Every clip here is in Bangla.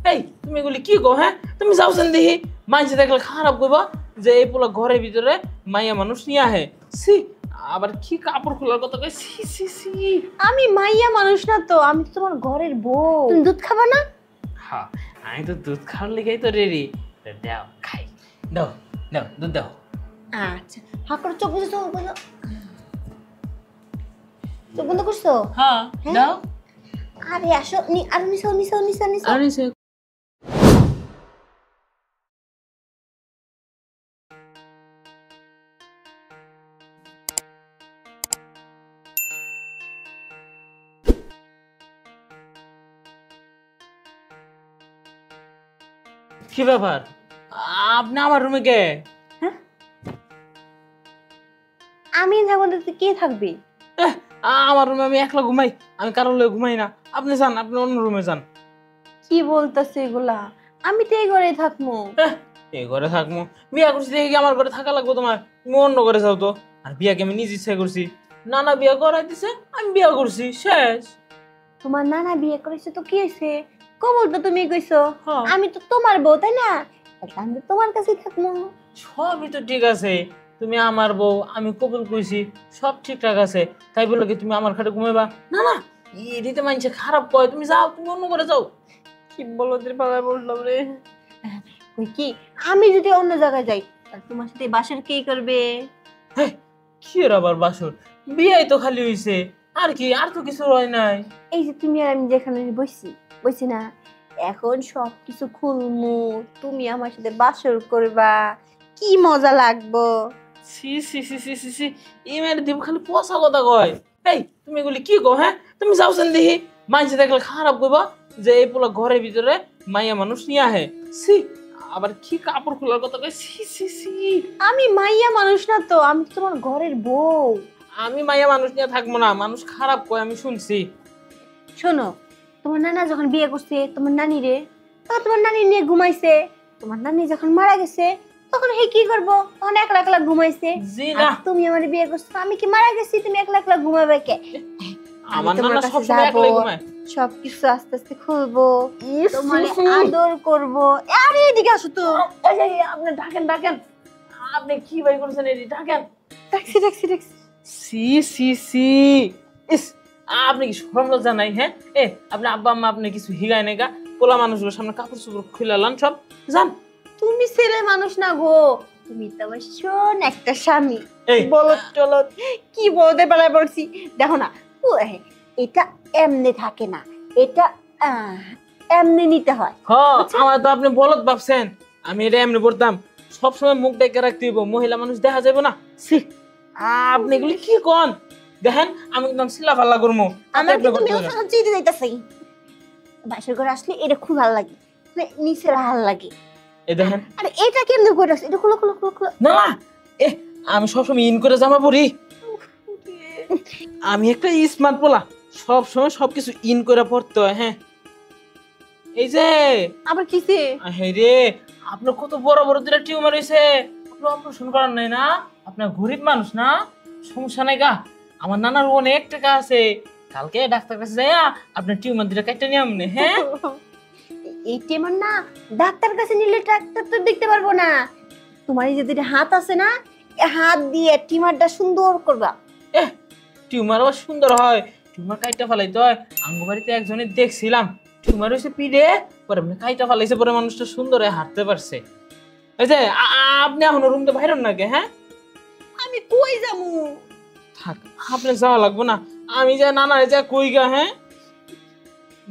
এই তুমি এগুলি কি গো? হ্যাঁ তুমি যাওছেন দেখি মাইছে দেখলে খারাপ কইবা যে এই পোলা ঘরের ভিতরে মাইয়া মানুষ নিয়ে আহে। সি আবার কি কাপড় খোলার কথা কই? সি সি সি আমি মাইয়া মানুষ না তো, আমি তো তোমার ঘরের বউ। তুমি দুধ খাবা না? হ্যাঁ আমি তো দুধ খাওয়ার লেগেই তো রেডি। দাও খাই, দাও দাও দুধ দাও। আচ্ছা হা করে চোখ বুঝে, চোখ বুঝো। চোখ বন্ধ করছো? হ্যাঁ দাও। আরে আসো, আর নিছো নিছো নিছো নিছো। আরে সে কি ব্যাপার? আপনি আমার রুমে কে? হ্যাঁ আমি থাকবো না তো কে থাকবে? এহ, আমার রুমে আমি একলা ঘুমাই, আমি কারোর লগে ঘুমাই না। আপনি যান, আপনি অন্য রুমে যান। কি বলতেছে এগুলা? আমি তো এই ঘরে থাকবো। এই ঘরে থাকবো? বিয়া করছি দেখে কি আমার ঘরে থাকা লাগবো তোমার? তুমি অন্য ঘরে যাও তো। আর বিয়াকে আমি নিজে ইচ্ছা করছি, নানা বিয়া করাই দিছে, আমি বিয়া করছি, শেষ। তোমার নানা বিয়ে করেছে তো কি হয়েছে? কবল তো তুমি কইছো। হ্যাঁ। আমি তো তোমার বউ, তাই না? আমি তো তোমার কাছেই থাকবো। সবই তো ঠিক আছে, তুমি আমার বউ, আমি কবুল কইছি, সব ঠিকঠাক আছে। তাই বলে কি তুমি আমার খাটে ঘুমাইবা? না না, এদিকে মানছে খারাপ কয়। তুমি যাও, তুমি অন্য করে যাও। কি বলো তোর পালায় বললাম রে। কই কি আমি যদি অন্য জায়গায় যাই তাহলে তোমার সাথে বাসর কে করবে? হ্যাঁ, কি এর আবার বাসর? বিয়াই তো খালি হইছে, আর কি? আর তো কিছু হয় নাই। এই যে তুমি আর আমি যেখানে বসছি না, এখন সবকিছু খুলমু, তুমি আমার সাথে বাসর করবা, কি মজা লাগবো। সি সি সি সি সি সি এই মেয়ের দিব খালি পচা কথা কয়। এই তুমি এগুলি কি গো? হ্যাঁ তুমি যাওছেন দেখি মাইছে দেখলে খারাপ কইবা যে এই পোলা ঘরের ভিতরে মাইয়া মানুষ নিয়ে আহে। সি আবার কি কাপড় খোলার কথা কয়? সি সি সি আমি মাইয়া মানুষ না তো, আমি তো তোমার ঘরের বউ। আমি মাইয়া মানুষ নিয়ে থাকবো না, মানুষ খারাপ কয়, আমি শুনছি। শোনো, তোমার নানা যখন বিয়ে করছে তোমার নানি রে, তখন তোমার নানি নিয়ে ঘুমাইছে। তোমার নানি যখন মারা গেছে তখন হে কি করবো? তখন একলা একলা ঘুমাইছে। জি আর না, তুমি আমার বিয়ে করছো, আমি কি মারা গেছি? তুমি একলা একলা ঘুমাবে কে? আমার তোমার নানা কাছে সবসময় যাবো, একলাই ঘুমায়। সবকিছু আস্তে আস্তে খুলবো, তোমার আদর করবো। আরে এদিকে আসো তো। এই যে, আপনি ডাকেন ডাকেন, আপনি কি ভাই করছেন? এটি ডাকেন। Taxi taxi taxi. সি সি সি ইস, আপনি কি শরম লজ্জা নাই? হ্যাঁ এ আপনি আব্বা আম্মা আপনি কিছু হিগায় নাই গা? পোলা মানুষগুলোর সামনে কাপড় চোপড় খুলে লান সব, যান। তুমি ছেলে মানুষ না গো, তুমি তো আমার শোন একটা স্বামী। এই বলত টলত কি বলতে পারায় বলছি, দেখো না এটা এমনি থাকে না, এটা এমনি নিতে হয়। আমার তো আপনি বলত ভাবছেন, আমি এটা এমনি পড়তাম। সবসময় মুখ ডেকে রাখতে হইব, মহিলা মানুষ দেখা যাবে না। ছি, আপনি এগুলি কি কন? দেখেন আমি একদম সিলা ফাল্লা করবো। আমার কিন্তু মেল সাহায্য দিতেছি। বাসর ঘরে আসলে এটা খুব ভালো লাগে, নিচে ভালো লাগে। এই দেখেন, আরে এটা কেমনে করে রাখছি? এটা খুলো খুলো খুলো খুলো। না এ আমি সবসময় ইন করে জামা পরি। আমি একটা স্মার্ট পোলা, সবসময় সবকিছু ইন করে পড়তে হয়। হ্যাঁ এই যে আবার কিসে? হ্যাঁ রে, আপনার কত বড় বড় দুটা টিউমার হয়েছে, আপনি অপারেশন করার নাই না? আপনার গরিব মানুষ না, সমস্যা নাই গা। আমার নানার অনেক টাকা আছে, কালকে ডাক্তার কাছে যাইয়া আপনার টিউমার দুটা কেটে নিয়ে আমনে। হ্যাঁ এই টেমন না, ডাক্তার কাছে নিলে ডাক্তার তো দেখতে পারবো না। তোমার এই যে দুটো হাত আছে না, এই হাত দিয়ে টিমারটা সুন্দর করবা। এ টিউমার আবার সুন্দর হয়? টিউমার কাইটা ফেলাইতে হয়। আঙ্গবাড়িতে একজনের দেখছিলাম, টিউমার হয়েছে পিঠে, পরে আপনি কাইটা ফেলাইছে, পরে মানুষটা সুন্দর হয়ে হাঁটতে পারছে। এই যে আপনি এখন রুম তো বাইরেন নাকি? হ্যাঁ আমি কই যামু? থাক, আপনি যাওয়া লাগবো না, আমি যে নানা যা কই গা। হ্যাঁ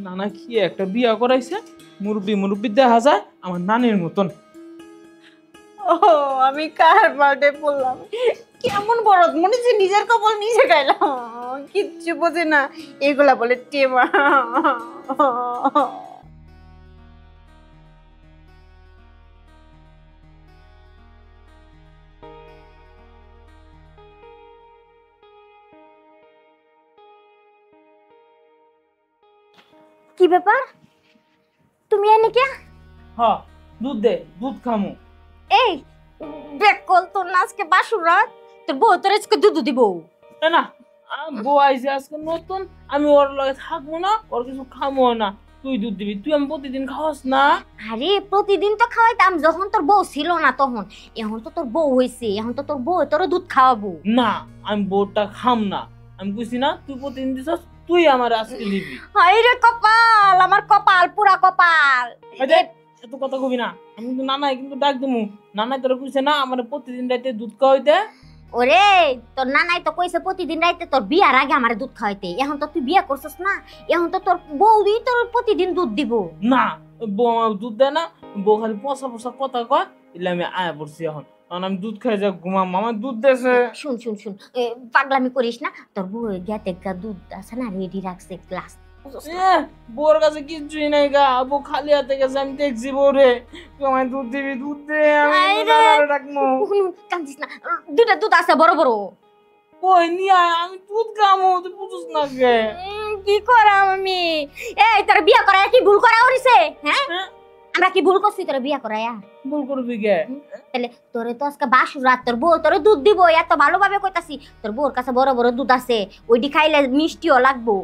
নানা কি একটা বিয়া করাইছে, মুরব্বি মুরব্বি দেখা যায় আমার নানির মতন। ও আমি কার পাল্টে পড়লাম? কেমন বড় মনে হচ্ছে নিজের কপাল নিজে গাইলাম, কিচ্ছু বোঝে না। এগুলা বলে টেমা। কি ব্যাপার? তুমি এনে কে? হ্যাঁ দুধ দে, দুধ খামু। এই বেকল, তোর না আজকে বাসুর রাত, তোর বউ তোর আজকে দুধ দিব। না বউ আইছে আজকে নতুন, আমি ওর লগে থাকবো না, ওর কিছু খামো না। তুই দুধ দিবি, তুই আমি প্রতিদিন খাওয়াস না? আরে প্রতিদিন তো খাওয়াইতাম যখন তোর বউ ছিল না তখন। এখন তো তোর বউ হইছে, এখন তো তোর বউ তোর দুধ খাওয়াবো। না, আমি বউটা খাম না। আমি বুঝছি না তুই প্রতিদিন দিছস, তুই আমার আজকে দিবি। হাই রে কপাল, আমার কপাল পুরা কপাল। এত কথা কবি না, আমি কিন্তু নানাই কিন্তু ডাক দিমু। নানাই তোরা কইছে না আমার প্রতিদিন রাতে দুধ খাওয়াইতে। ওরে তোর নানাই তো কইছে প্রতিদিন রাইতে তোর বিয়ার আগে আমার দুধ খাওয়াইতে। এখন তো তুই বিয়া করছিস না, এখন তো তোর বউই তোর প্রতিদিন দুধ দিব। না, বউ আমার দুধ দেয় না, বউ খালি পচা পচা কথা কয়। এলে আমি আয়া পড়ছি এখন, কারণ আমি দুধ খাই যা ঘুমাম, আমার দুধ দেছে। শুন শুন শুন, পাগলামি করিস না। তোর বউ গেতে গা দুধ আছে না রেডি রাখছে গ্লাস। বউর কাছে কিচ্ছুই নাই গা, বউ খালি হাতে গেছে। আমি দেখছি বউরে, তুই আমায় দুধ দিবি, দুধ দে, আমি ডাকবো। কান্দিস না, দুটা দুধ আছে বড় বড়। কই নিয়ে আয়, আমি দুধ খামো, তুই বুঝছ না কে? কি করাম আমি? এই তোর বিয়া করায় কি ভুল করা হইছে? হ্যাঁ, আমরা কি ভুল করছি তোর বিয়া করায়া? ভুল করবি কে? তাহলে তোরে তো আজকে বাসুর রাত, তোর বউ তোরে দুধ দিব, এত ভালোভাবে কইতাছি। তোর বউর কাছে বড় বড় দুধ আছে, ওইটি খাইলে মিষ্টিও লাগবো।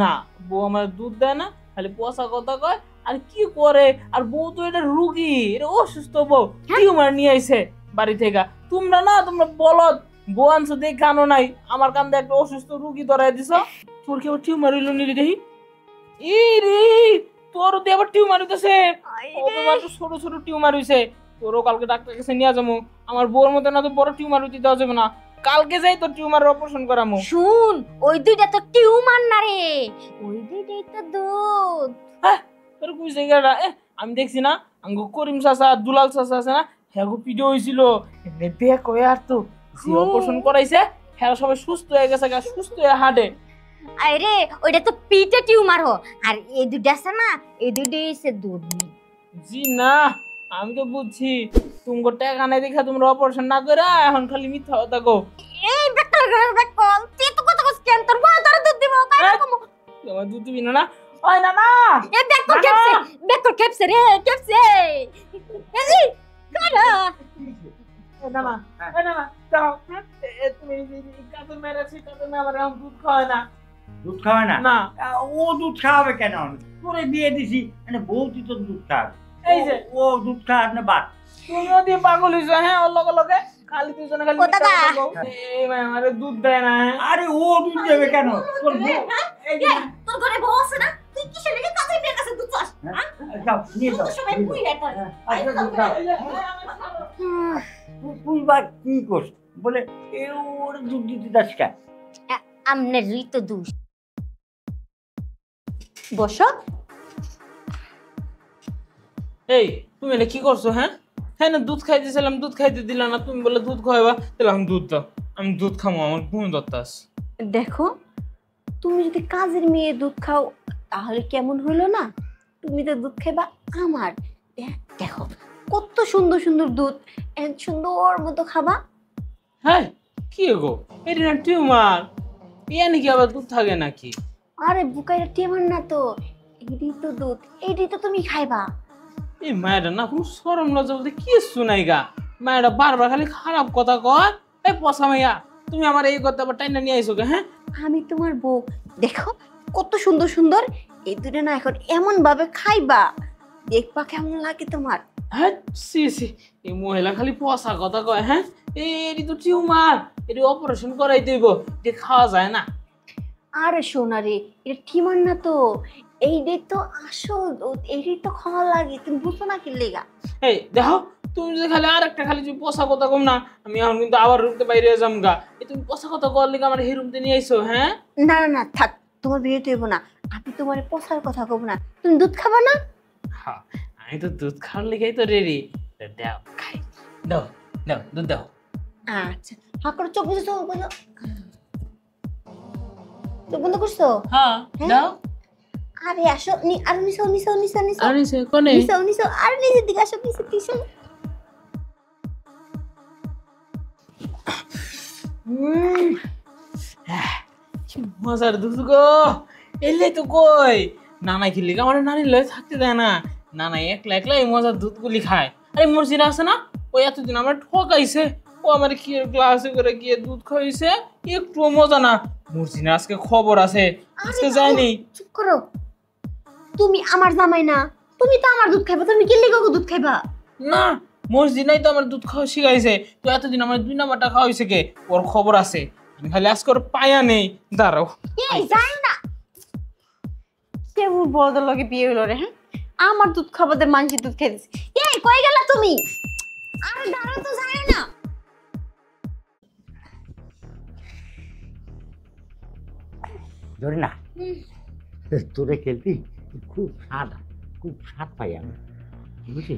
না, বউ আমার দুধ দেয় না, খালি পচা কথা কয়। আর কি করে? আর বউ তো এটা রুগী, এটা অসুস্থ বউ, টিউমার নিয়ে আইছে বাড়ি থেকে। তোমরা না, তোমরা বলদ, বউ আনছো দেখে আনো নাই, আমার কান্দে একটা অসুস্থ রুগী ধরাই দিছ। তোর কি আবার টিউমার হইল নি দেখি? ই রে, তোর দিয়ে আবার টিউমার হইতেছে। ছোট ছোট টিউমার হইছে। তোরও কালকে ডাক্তার কাছে নিয়ে যাবো। আমার বউর মতো না তো বড় টিউমার হইতে দেওয়া যাবে না। কালকে যাই তোর টিউমারের অপারেশন করামু। শুন, ওই দুইটা তো টিউমার না রে, ওই দুইটাই তো দুধ। হ্যাঁ, তোর কইছে গেডা। আমি দেখছি না, আঙ্গু করিম চাচা, দুলাল চাচা আছে না, হ্যাঁ ভিডিও হইছিল। এমনি দেখ কই আর তো যে অপারেশন করাইছে, হ্যাঁ সবাই সুস্থ হয়ে গেছে, সুস্থ হয়ে হাঁটে। আরে ওইটা তো পিঠে টিউমার হো, আর এই দুইটা আছে না, এই দুইটাই হচ্ছে দুধ। জি না, আমি তো বুঝছি তোমার টাকা নাই দেখা তোমরা অপারেশন না করে এখন খালি মিথ্যা কথা কও। এই বেকল বেকল, তুই তো কত কষ্ট কেন? তোর বউ তোর দুধ দিব, কাই রকম? তোমার দুধ দিবি না? না ওই না না, এই বেকল ক্যাপসে রে, ক্যাপসে এই কারা না না, না না, যাও। তুমি কাদের মেরেছি, কাদের মেরে আমার এখন দুধ খাওয়ায় না। দুধ খাওয়ায় না? না। ও দুধ খাওয়াবে কেন? তোরে বিয়ে দিছি, মানে বউটি তো দুধ খাওয়াবে। এই যে ও দুধ খাওয়ার না বাদ। তুমিও দিয়ে পাগল হইছো। হ্যাঁ, ওর লগে লগে খালি দুজনে খালি ও দাদা। এই ভাই আমারে দুধ দেয় না। আরে ও দুধ দেবে কেন? তোর বউ এই যে তোর ঘরে বউ আছে না, তুই কিসের লাগি কাজে মেয়ের কাছে দুধ চাস? যাও নিয়ে যাও। সবাই কই এটা? আচ্ছা, দুধ দাও। তুই বা কি করছ? বলে এ ওর দুধ দিতে যাস কেন? আমনে রুই তো দুষ। বসো। এই তুমি এটা কি করছো? হ্যাঁ হ্যাঁ, না দুধ খাইতেছিলাম, দুধ খাইতে দিলা না, তুমি বলে দুধ খাওয়াবা, তাহলে আমি দুধ দাও, আমি দুধ খামো, আমার ঘুম দত্তাস। দেখো, তুমি যদি কাজের মেয়ে দুধ খাও তাহলে কেমন হলো না? তুমি তো দুধ খাইবা আমার। দেখো কত সুন্দর সুন্দর দুধ, এত সুন্দর মতো খাবা। হ্যাঁ, কি গো, এটি না টিউমার, ইয়া নাকি আবার দুধ থাকে নাকি? আরে বুকাইরা টিউমার না তো, এটি তো দুধ, এটি তো তুমি খাইবা। এই মায়েরা না কোনো সরম লজ্জা বলতে কিছু নাই গা। মায়েরা বারবার খালি খারাপ কথা কয়। এই পচা মাইয়া, তুমি আমার এই কথা আবার টাইনা নিয়ে আইসো কে? হ্যাঁ, আমি তোমার বউ, দেখো কত সুন্দর সুন্দর এই দুটো না, এখন এমন ভাবে খাইবা, দেখবা কেমন লাগে তোমার। হ্যাঁ সি সি, এই মহিলা খালি পচা কথা কয়। হ্যাঁ, এটি তো টিউমার, এটি অপারেশন করাই দেব, এটি খাওয়া যায় না। আরে সোনা রে, এটা টিউমার না তো, এইটাই তো আসল দুধ, এইটাই তো খাওয়া লাগে, তুমি বুঝো না কি লেগা? এই দেখো, তুমি যে খালি আর একটা খালি যদি পচা কথা কম না, আমি এখন কিন্তু আবার রুমতে বাইরে যাম গা। এই তুমি পচা কথা কর লিগে আমার এই রুমতে নিয়ে আইসো। হ্যাঁ না না না, থাক, তোমার বিয়ে দেব না, আমি তোমার পচার কথা কব না। তুমি দুধ খাবা না? হ্যাঁ, আমি তো দুধ খাওয়ার লিগেই তো রেডি। দাও খাই, দাও দাও দুধ দাও। আচ্ছা, হা করে চোখ বুঝে, চোখ বুঝো, চোখ বন্ধ করছো? হ্যাঁ দাও। আরে আসো, আর নিচো নিচো নিচো নিচো আরে সে কোনে? নিচো নিচো, আর নিচের দিকে আসো, নিচের দিকে আসো। কি মজার দুধ গো। এলে তো কই নানাই খেললি আমার নানির লয়ে থাকতে দেয় না। নানাই একলা একলা এই মজার দুধগুলি খায়। আরে মর্জিনা আছে না, ওই এতদিন আমার ঠকাইছে, ও আমার কি গ্লাসে করে গিয়ে দুধ খাইছে, একটুও মজা না। মর্জিনা আজকে খবর আছে, আজকে যায়নি। চুপ করো। তুমি আমার জামাই না, তুমি তো আমার দুধ খাইবা, তুমি কি লিগো দুধ খাইবা? না মসজিদ নাই তো আমার দুধ খাওয়া শিখাইছে, তো এতদিন আমার 2 নাম্বারটা খাওয়া হয়েছে কে, ওর খবর আছে। আমি খালি আজকে ওর পায়া নেই, দাঁড়াও। এই যাই না, কেমন বড়দের লগে বিয়ে হলো রে? হ্যাঁ, আমার দুধ খাবাতে মানসি দুধ খাইতেছে। এই কই গেলা তুমি? আরে দাঁড়াও তো, যাই না। ধরে না তোরে খেলতি খুব স্বাদ পাই আমি, বুঝলি?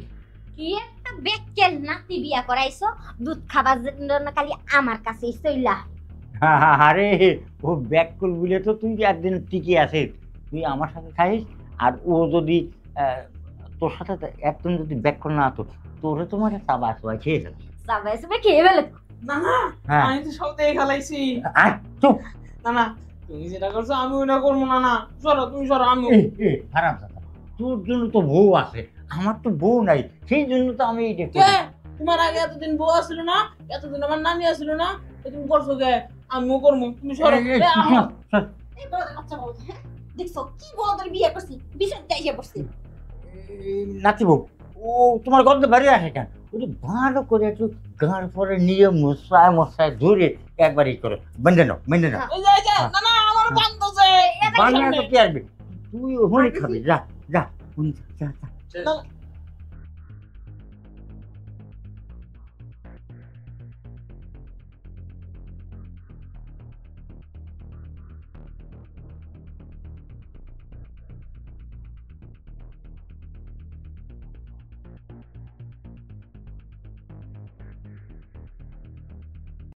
কি একটা বেক্কেল নাতি বিয়া করাইছো, দুধ খাবার জন্য খালি আমার কাছেই চইলা। আরে ও ব্যাককুল বলে তো তুই একদিন টিকে আছিস, তুই আমার সাথে খাইস, আর ও যদি তোর সাথে একদম যদি ব্যাককুল না হতো, তোরে তোমার চাবা সবাই খেয়ে ফেলে। সবাই সবাই খেয়ে ফেলে। না না, হ্যাঁ। আমি তো সব থেকে খালাইছি। আর চুপ। না না, তুমি যেটা করছো আমি ওটা করবো না। না সরো, তুমি সরো, আমি খারাপ কথা, তোর জন্য তো বউ আছে, আমার তো বউ নাই, সেই জন্য তো আমি এইটা করি। কে তোমার আগে এতদিন বউ আসছিল না, এতদিন আমার নানি আসছিল না, তো তুমি করছো কে? আমিও করবো, তুমি সরো। এই, আহা। এই বড়দের বাচ্চা বলদ, হ্যাঁ? দেখছো কি বড়দের বিয়ে করছি, বিষয় যাইয়া পড়ছি। নাতি বউ, ও তোমার গল্পে বাড়ি আসে কেন? ওটা ভালো করে একটু গাঁর পরে নিয়ে মশায় ধরে একবারই করে বেঁধে নাও। এই যে, এই যে, না না, আমার বান্ধছে। বানিয়ে তো কি আসবে, তুই ওখানে খাবি, যা যা যা যা। না,